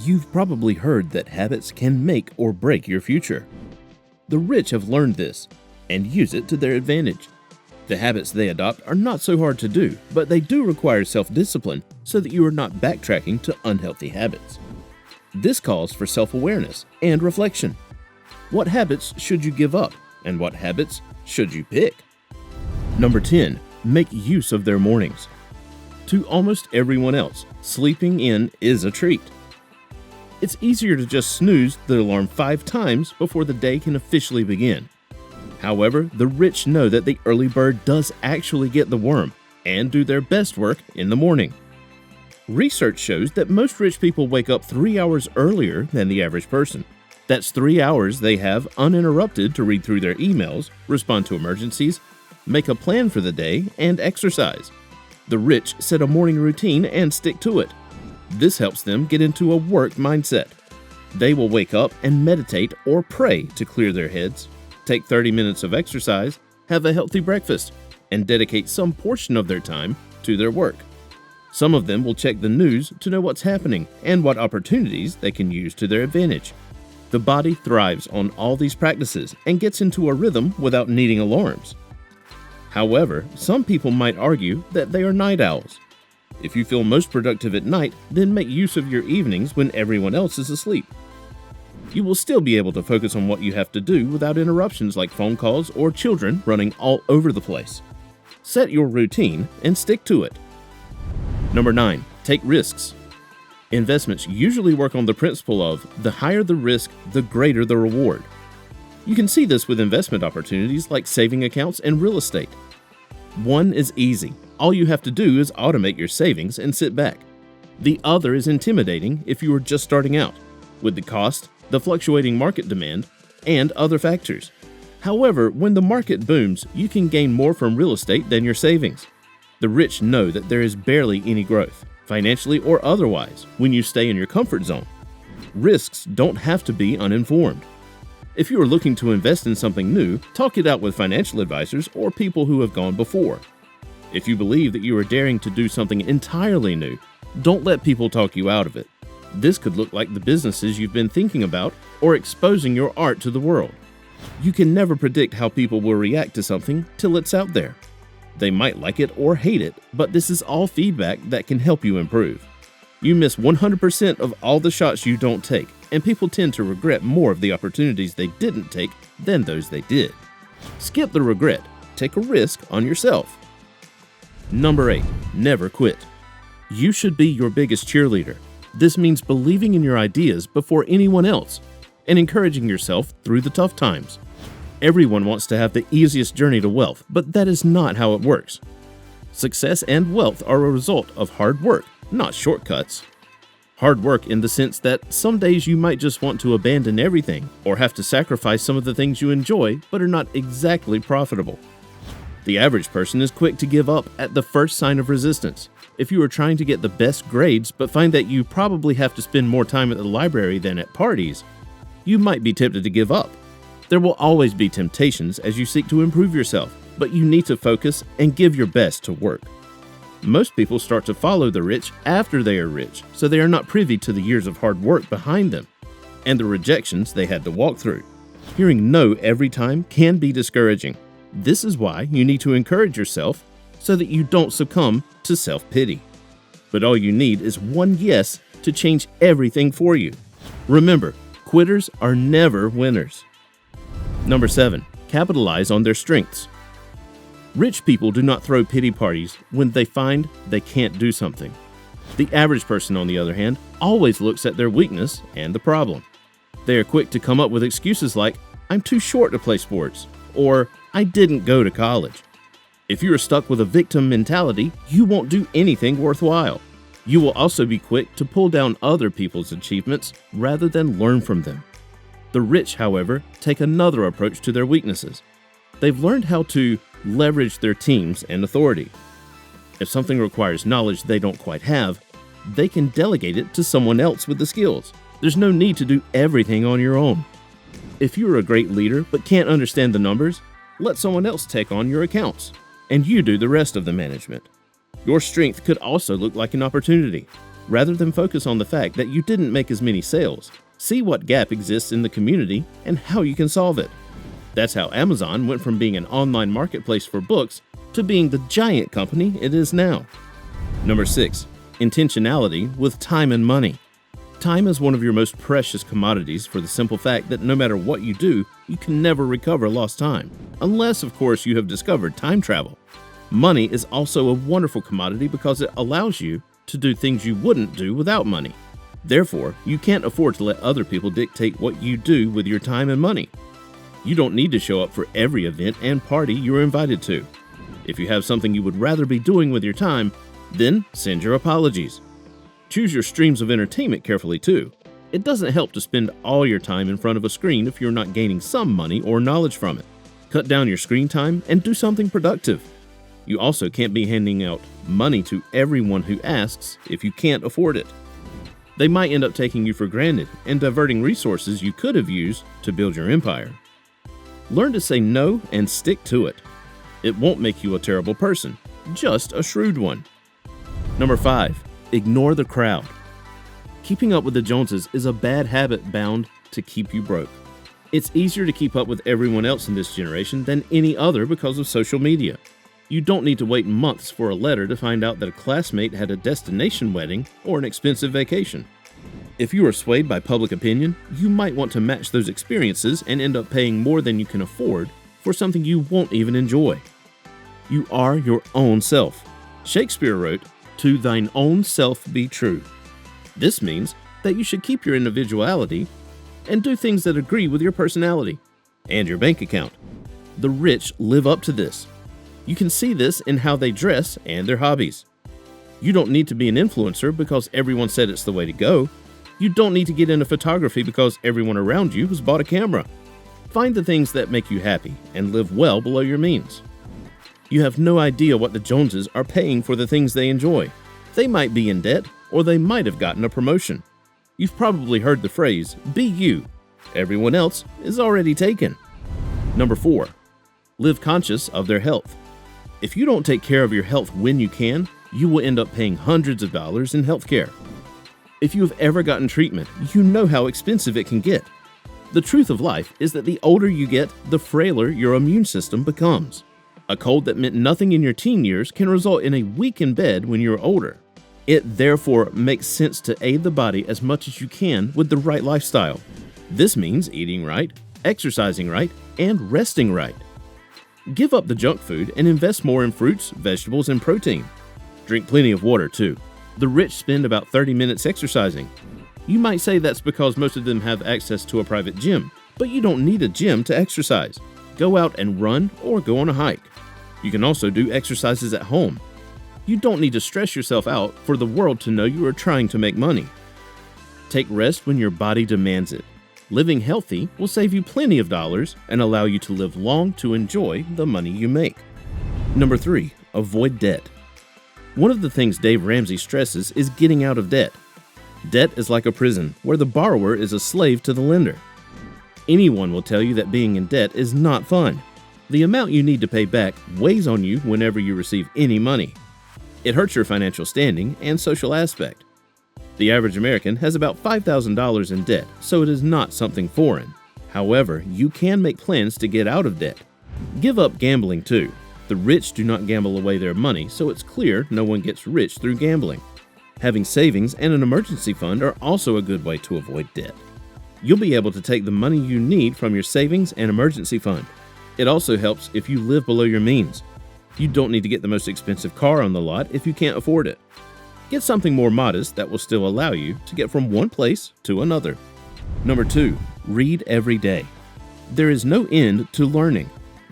You've probably heard that habits can make or break your future. The rich have learned this and use it to their advantage. The habits they adopt are not so hard to do, but they do require self-discipline so that you are not backtracking to unhealthy habits. This calls for self-awareness and reflection. What habits should you give up, and what habits should you pick? Number 10. Make use of their mornings. To almost everyone else, sleeping in is a treat. It's easier to just snooze the alarm 5 times before the day can officially begin. However, the rich know that the early bird does actually get the worm and do their best work in the morning. Research shows that most rich people wake up 3 hours earlier than the average person. That's 3 hours they have uninterrupted to read through their emails, respond to emergencies, make a plan for the day, and exercise. The rich set a morning routine and stick to it. This helps them get into a work mindset. They will wake up and meditate or pray to clear their heads, take 30 minutes of exercise, have a healthy breakfast, and dedicate some portion of their time to their work. Some of them will check the news to know what's happening and what opportunities they can use to their advantage. The body thrives on all these practices and gets into a rhythm without needing alarms. However, some people might argue that they are night owls. If you feel most productive at night, then make use of your evenings when everyone else is asleep. You will still be able to focus on what you have to do without interruptions like phone calls or children running all over the place. Set your routine and stick to it. Number 9. Take risks. Investments usually work on the principle of the higher the risk, the greater the reward. You can see this with investment opportunities like saving accounts and real estate. One is easy. All you have to do is automate your savings and sit back. The other is intimidating if you are just starting out, with the cost, the fluctuating market demand, and other factors. However, when the market booms, you can gain more from real estate than your savings. The rich know that there is barely any growth, financially or otherwise, when you stay in your comfort zone. Risks don't have to be uninformed. If you are looking to invest in something new, talk it out with financial advisors or people who have gone before. If you believe that you are daring to do something entirely new, don't let people talk you out of it. This could look like the businesses you've been thinking about or exposing your art to the world. You can never predict how people will react to something till it's out there. They might like it or hate it, but this is all feedback that can help you improve. You miss 100% of all the shots you don't take, and people tend to regret more of the opportunities they didn't take than those they did. Skip the regret. Take a risk on yourself. Number 8. Never quit. You should be your biggest cheerleader. This means believing in your ideas before anyone else and encouraging yourself through the tough times. Everyone wants to have the easiest journey to wealth, but that is not how it works. Success and wealth are a result of hard work, not shortcuts. Hard work in the sense that some days you might just want to abandon everything or have to sacrifice some of the things you enjoy but are not exactly profitable. The average person is quick to give up at the first sign of resistance. If you are trying to get the best grades but find that you probably have to spend more time at the library than at parties, you might be tempted to give up. There will always be temptations as you seek to improve yourself, but you need to focus and give your best to work. Most people start to follow the rich after they are rich, so they are not privy to the years of hard work behind them and the rejections they had to walk through. Hearing no every time can be discouraging. This is why you need to encourage yourself so that you don't succumb to self-pity. But all you need is one yes to change everything for you. Remember, quitters are never winners. Number 7. Capitalize on their strengths. Rich people do not throw pity parties when they find they can't do something. The average person, on the other hand, always looks at their weakness and the problem. They are quick to come up with excuses like, "I'm too short to play sports," or "I didn't go to college." If you are stuck with a victim mentality, you won't do anything worthwhile. You will also be quick to pull down other people's achievements rather than learn from them. The rich, however, take another approach to their weaknesses. They've learned how to leverage their teams and authority. If something requires knowledge they don't quite have, they can delegate it to someone else with the skills. There's no need to do everything on your own. If you're a great leader but can't understand the numbers, let someone else take on your accounts, and you do the rest of the management. Your strength could also look like an opportunity. rather than focus on the fact that you didn't make as many sales. See what gap exists in the community and how you can solve it. That's how Amazon went from being an online marketplace for books to being the giant company it is now. Number 6. Intentionality with time and money. Time is one of your most precious commodities for the simple fact that no matter what you do, you can never recover lost time, unless, of course, you have discovered time travel. Money is also a wonderful commodity because it allows you to do things you wouldn't do without money. Therefore, you can't afford to let other people dictate what you do with your time and money. You don't need to show up for every event and party you're invited to. If you have something you would rather be doing with your time, then send your apologies. Choose your streams of entertainment carefully too. It doesn't help to spend all your time in front of a screen if you're not gaining some money or knowledge from it. Cut down your screen time and do something productive. You also can't be handing out money to everyone who asks if you can't afford it. They might end up taking you for granted and diverting resources you could have used to build your empire. Learn to say no and stick to it. It won't make you a terrible person, just a shrewd one. Number 5. Ignore the crowd. Keeping up with the Joneses is a bad habit bound to keep you broke. It's easier to keep up with everyone else in this generation than any other because of social media. You don't need to wait months for a letter to find out that a classmate had a destination wedding or an expensive vacation. If you are swayed by public opinion, you might want to match those experiences and end up paying more than you can afford for something you won't even enjoy. You are your own self. Shakespeare wrote, "To thine own self be true." This means that you should keep your individuality and do things that agree with your personality and your bank account. The rich live up to this. You can see this in how they dress and their hobbies. You don't need to be an influencer because everyone said it's the way to go. You don't need to get into photography because everyone around you has bought a camera. Find the things that make you happy and live well below your means. You have no idea what the Joneses are paying for the things they enjoy. They might be in debt, or they might have gotten a promotion. You've probably heard the phrase, "Be you." Everyone else is already taken. Number 4. Live conscious of their health. If you don't take care of your health when you can, you will end up paying hundreds of dollars in health care. If you have ever gotten treatment, you know how expensive it can get. The truth of life is that the older you get, the frailer your immune system becomes. A cold that meant nothing in your teen years can result in a week in bed when you're older. It therefore makes sense to aid the body as much as you can with the right lifestyle. This means eating right, exercising right, and resting right. Give up the junk food and invest more in fruits, vegetables, and protein. Drink plenty of water too. The rich spend about 30 minutes exercising. You might say that's because most of them have access to a private gym, but you don't need a gym to exercise. Go out and run or go on a hike. You can also do exercises at home. You don't need to stress yourself out for the world to know you are trying to make money. Take rest when your body demands it. Living healthy will save you plenty of dollars and allow you to live long to enjoy the money you make. Number 3, avoid debt. One of the things Dave Ramsey stresses is getting out of debt. Debt is like a prison where the borrower is a slave to the lender. Anyone will tell you that being in debt is not fun. The amount you need to pay back weighs on you whenever you receive any money. It hurts your financial standing and social aspect. The average American has about $5,000 in debt, so it is not something foreign. However, you can make plans to get out of debt. Give up gambling too. The rich do not gamble away their money, so it's clear no one gets rich through gambling. Having savings and an emergency fund are also a good way to avoid debt. You'll be able to take the money you need from your savings and emergency fund. It also helps if you live below your means. You don't need to get the most expensive car on the lot if you can't afford it. Get something more modest that will still allow you to get from one place to another. Number 2, read every day. There is no end to learning.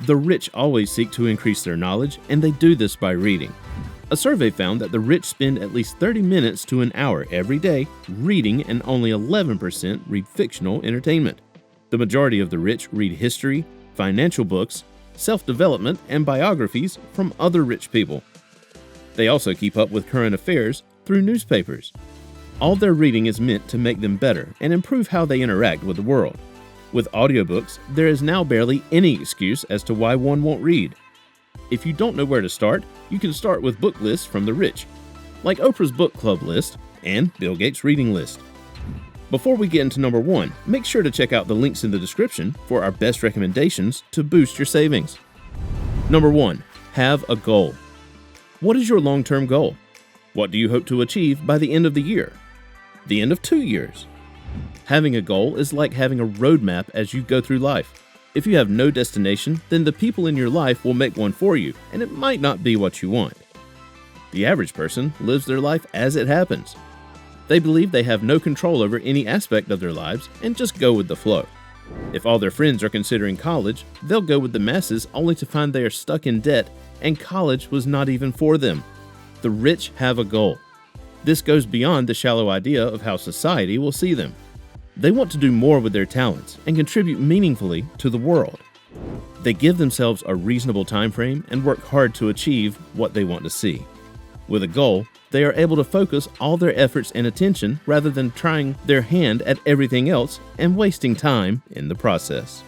The rich always seek to increase their knowledge, and they do this by reading. A survey found that the rich spend at least 30 minutes to an hour every day reading, and only 11% read fictional entertainment. The majority of the rich read history, financial books, self-development, and biographies from other rich people. They also keep up with current affairs through newspapers. All their reading is meant to make them better and improve how they interact with the world. With audiobooks, there is now barely any excuse as to why one won't read. If you don't know where to start, you can start with book lists from the rich. Like Oprah's book club list, and Bill Gates' reading list. Before we get into number 1, make sure to check out the links in the description for our best recommendations to boost your savings. Number 1, have a goal. What is your long-term goal? What do you hope to achieve by the end of the year? The end of 2 years? Having a goal is like having a roadmap as you go through life. If you have no destination, then the people in your life will make one for you, and it might not be what you want. The average person lives their life as it happens. They believe they have no control over any aspect of their lives and just go with the flow. If all their friends are considering college, they'll go with the masses only to find they are stuck in debt and college was not even for them. The rich have a goal. This goes beyond the shallow idea of how society will see them. They want to do more with their talents and contribute meaningfully to the world. They give themselves a reasonable time frame and work hard to achieve what they want to see. With a goal, they are able to focus all their efforts and attention rather than trying their hand at everything else and wasting time in the process.